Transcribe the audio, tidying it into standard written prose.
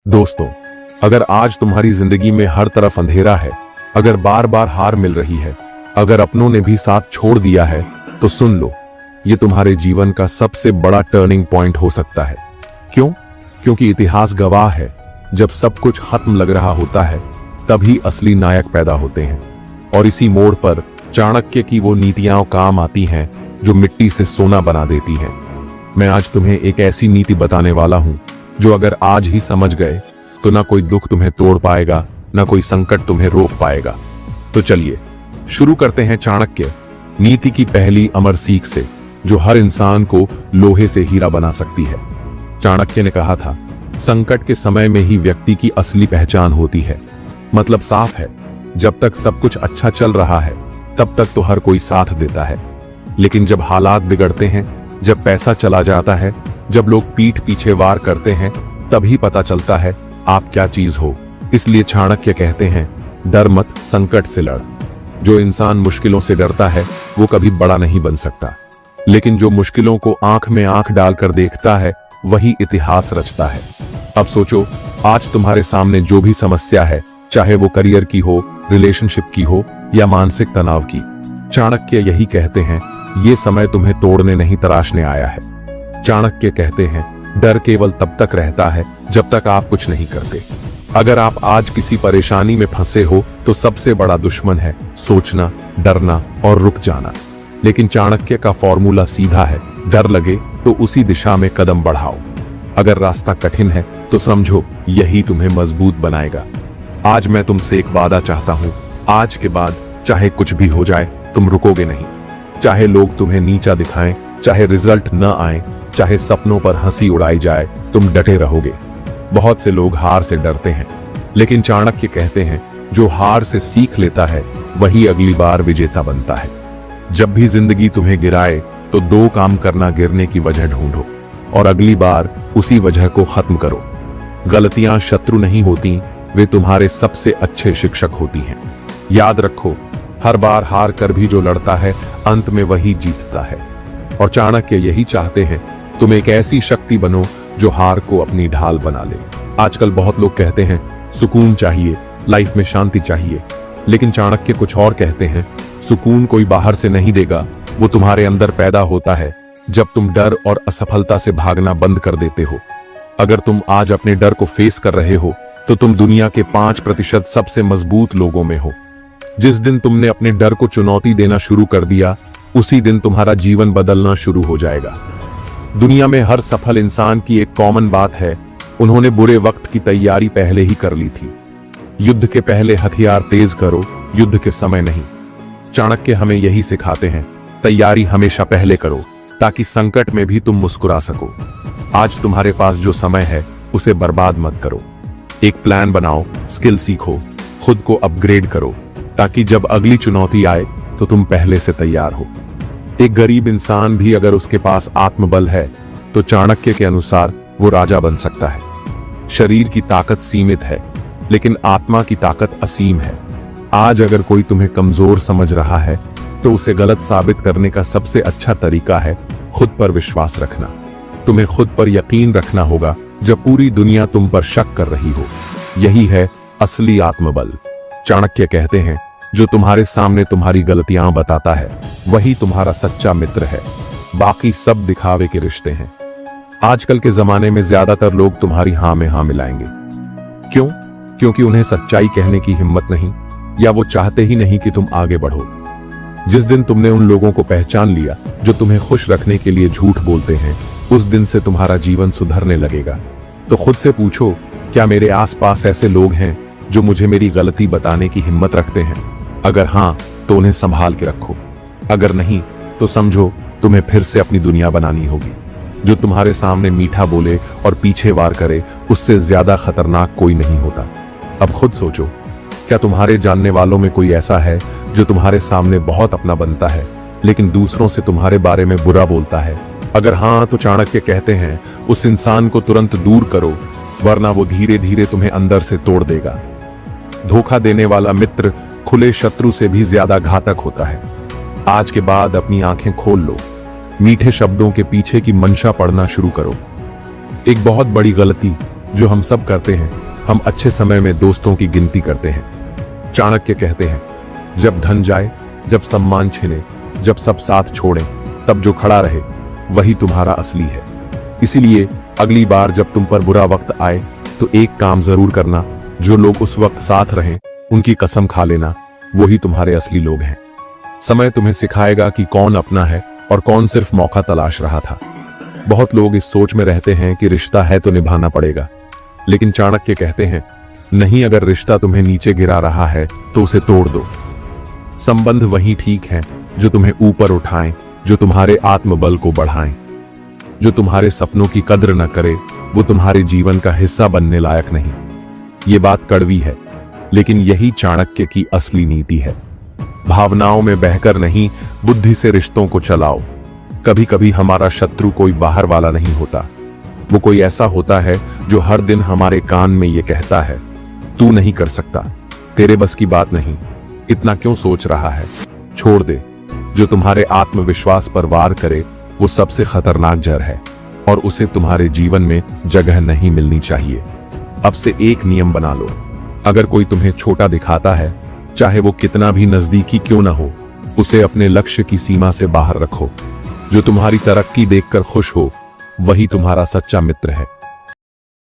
दोस्तों, अगर आज तुम्हारी जिंदगी में हर तरफ अंधेरा है, अगर बार बार हार मिल रही है, अगर अपनों ने भी साथ छोड़ दिया है, तो सुन लो, ये तुम्हारे जीवन का सबसे बड़ा टर्निंग पॉइंट हो सकता है। क्यों? क्योंकि इतिहास गवाह है, जब सब कुछ खत्म लग रहा होता है, तभी असली नायक पैदा होते हैं। और इसी मोड़ पर चाणक्य की वो नीतियां काम आती हैं जो मिट्टी से सोना बना देती हैं। मैं आज तुम्हें एक ऐसी नीति बताने वाला हूं जो अगर आज ही समझ गए तो ना कोई दुख तुम्हें तोड़ पाएगा, ना कोई संकट तुम्हें रोक पाएगा। तो चलिए शुरू करते हैं चाणक्य नीति की पहली अमर सीख से, जो हर इंसान को लोहे से हीरा बना सकती है। चाणक्य ने कहा था, संकट के समय में ही व्यक्ति की असली पहचान होती है। मतलब साफ है, जब तक सब कुछ अच्छा चल रहा है तब तक तो हर कोई साथ देता है, लेकिन जब हालात बिगड़ते हैं, जब पैसा चला जाता है, जब लोग पीठ पीछे वार करते हैं, तभी पता चलता है आप क्या चीज हो। इसलिए चाणक्य कहते हैं, डर मत, संकट से लड़। जो इंसान मुश्किलों से डरता है वो कभी बड़ा नहीं बन सकता, लेकिन जो मुश्किलों को आंख में आंख डालकर देखता है वही इतिहास रचता है। अब सोचो, आज तुम्हारे सामने जो भी समस्या है, चाहे वो करियर की हो, रिलेशनशिप की हो या मानसिक तनाव की, चाणक्य यही कहते हैं, ये समय तुम्हें तोड़ने नहीं तराशने आया है। चाणक्य कहते हैं, डर केवल तब तक रहता है जब तक आप कुछ नहीं करते। अगर आप आज किसी परेशानी में फंसे हो तो सबसे बड़ा दुश्मन है सोचना, डरना और रुक जाना। लेकिन चाणक्य का फॉर्मूला सीधा है, डर लगे तो उसी दिशा में कदम बढ़ाओ। अगर रास्ता कठिन है तो समझो यही तुम्हें मजबूत बनाएगा। आज मैं तुमसे एक वादा चाहता हूं, आज के बाद चाहे कुछ भी हो जाए तुम रुकोगे नहीं। चाहे लोग तुम्हें नीचा दिखाएं, चाहे रिजल्ट न आए, चाहे सपनों पर हंसी उड़ाई जाए, तुम डटे रहोगे। बहुत से लोग हार से डरते हैं, लेकिन चाणक्य कहते हैं, जो हार से सीख लेता है वही अगली बार विजेता बनता है। जब भी जिंदगी तुम्हें गिराए तो दो काम करना, गिरने की वजह ढूंढो और अगली बार उसी वजह को खत्म करो। गलतियां शत्रु नहीं होती, वे तुम्हारे सबसे अच्छे शिक्षक होती हैं। याद रखो, हर बार हार कर भी जो लड़ता है अंत में वही जीतता है। और चाणक्य यही चाहते हैं, तुम एक ऐसी शक्ति बनो जो हार को अपनी ढाल बना ले। आजकल बहुत लोग कहते हैं सुकून चाहिए, लाइफ में शांति चाहिए, लेकिन चाणक्य कुछ और कहते हैं, सुकून कोई बाहर से नहीं देगा, वो तुम्हारे अंदर पैदा होता है जब तुम डर और असफलता से भागना बंद कर देते हो। अगर तुम आज अपने डर को फेस कर रहे हो तो तुम दुनिया के 5% सबसे मजबूत लोगों में हो। जिस दिन तुमने अपने डर को चुनौती देना शुरू कर दिया, उसी दिन तुम्हारा जीवन बदलना शुरू हो जाएगा। दुनिया में हर सफल इंसान की एक कॉमन बात है, उन्होंने बुरे वक्त की तैयारी पहले ही कर ली थी। युद्ध के पहले हथियार तेज करो, युद्ध के समय नहीं। चाणक्य हमें यही सिखाते हैं, तैयारी हमेशा पहले करो ताकि संकट में भी तुम मुस्कुरा सको। आज तुम्हारे पास जो समय है उसे बर्बाद मत करो। एक प्लान बनाओ, स्किल सीखो, खुद को अपग्रेड करो, ताकि जब अगली चुनौती आए तो तुम पहले से तैयार हो। एक गरीब इंसान भी अगर उसके पास आत्मबल है तो चाणक्य के अनुसार वो राजा बन सकता है। शरीर की ताकत सीमित है, लेकिन आत्मा की ताकत असीम है। आज अगर कोई तुम्हें कमजोर समझ रहा है तो उसे गलत साबित करने का सबसे अच्छा तरीका है खुद पर विश्वास रखना। तुम्हें खुद पर यकीन रखना होगा जब पूरी दुनिया तुम पर शक कर रही हो। यही है असली आत्मबल। चाणक्य कहते हैं, जो तुम्हारे सामने तुम्हारी गलतियां बताता है वही तुम्हारा सच्चा मित्र है, बाकी सब दिखावे के रिश्ते हैं। आजकल के जमाने में ज्यादातर लोग तुम्हारी हां में हां मिलाएंगे। क्यों? क्योंकि उन्हें सच्चाई कहने की हिम्मत नहीं, या वो चाहते ही नहीं कि तुम आगे बढ़ो। जिस दिन तुमने उन लोगों को पहचान लिया जो तुम्हें खुश रखने के लिए झूठ बोलते हैं, उस दिन से तुम्हारा जीवन सुधरने लगेगा। तो खुद से पूछो, क्या मेरे आसपास ऐसे लोग हैं जो मुझे मेरी गलती बताने की हिम्मत रखते हैं? अगर हां, तो उन्हें संभाल के रखो। अगर नहीं, तो समझो तुम्हें फिर से अपनी दुनिया बनानी होगी। जो तुम्हारे सामने मीठा बोले और पीछे वार करे, उससे ज्यादा खतरनाक कोई नहीं होता। अब खुद सोचो, क्या तुम्हारे जानने वालों में कोई ऐसा है जो तुम्हारे सामने बहुत अपना बनता है, लेकिन दूसरों से तुम्हारे बारे में बुरा बोलता है? अगर हां, तो चाणक्य कहते हैं, उस इंसान को तुरंत दूर करो, वरना वो धीरे धीरे तुम्हें अंदर से तोड़ देगा। धोखा देने वाला मित्र खुले शत्रु से भी ज्यादा घातक होता है। आज के बाद अपनी आंखें खोल लो, मीठे शब्दों के पीछे की मंशा पढ़ना शुरू करो। एक बहुत बड़ी गलती जो हम सब करते हैं। हम अच्छे समय में दोस्तों की गिनती करते हैं। चाणक्य कहते हैं, जब धन जाए, जब सम्मान छिने, जब सब साथ छोड़ें, तब जो खड़ा रहे वही तुम्हारा असली है। इसीलिए अगली बार जब तुम पर बुरा वक्त आए तो एक काम जरूर करना, जो लोग उस वक्त साथ रहे उनकी कसम खा लेना, वही तुम्हारे असली लोग हैं। समय तुम्हें सिखाएगा कि कौन अपना है और कौन सिर्फ मौका तलाश रहा था। बहुत लोग इस सोच में रहते हैं कि रिश्ता है तो निभाना पड़ेगा, लेकिन चाणक्य कहते हैं, नहीं, अगर रिश्ता तुम्हें नीचे गिरा रहा है तो उसे तोड़ दो। संबंध वही ठीक है जो तुम्हें ऊपर उठाएं, जो तुम्हारे आत्मबल को बढ़ाएं। जो तुम्हारे सपनों की कद्र न करे वो तुम्हारे जीवन का हिस्सा बनने लायक नहीं। ये बात कड़वी है, लेकिन यही चाणक्य की असली नीति है। भावनाओं में बहकर नहीं, बुद्धि से रिश्तों को चलाओ। कभी कभी हमारा शत्रु कोई बाहर वाला नहीं होता, वो कोई ऐसा होता है जो हर दिन हमारे कान में ये कहता है, तू नहीं कर सकता, तेरे बस की बात नहीं, इतना क्यों सोच रहा है, छोड़ दे। जो तुम्हारे आत्मविश्वास पर वार करे वो सबसे खतरनाक जहर है और उसे तुम्हारे जीवन में जगह नहीं मिलनी चाहिए। अब से एक नियम बना लो, अगर कोई तुम्हें छोटा दिखाता है, चाहे वो कितना भी नजदीकी क्यों ना हो, उसे अपने लक्ष्य की सीमा से बाहर रखो। जो तुम्हारी तरक्की देखकर खुश हो वही तुम्हारा सच्चा मित्र है।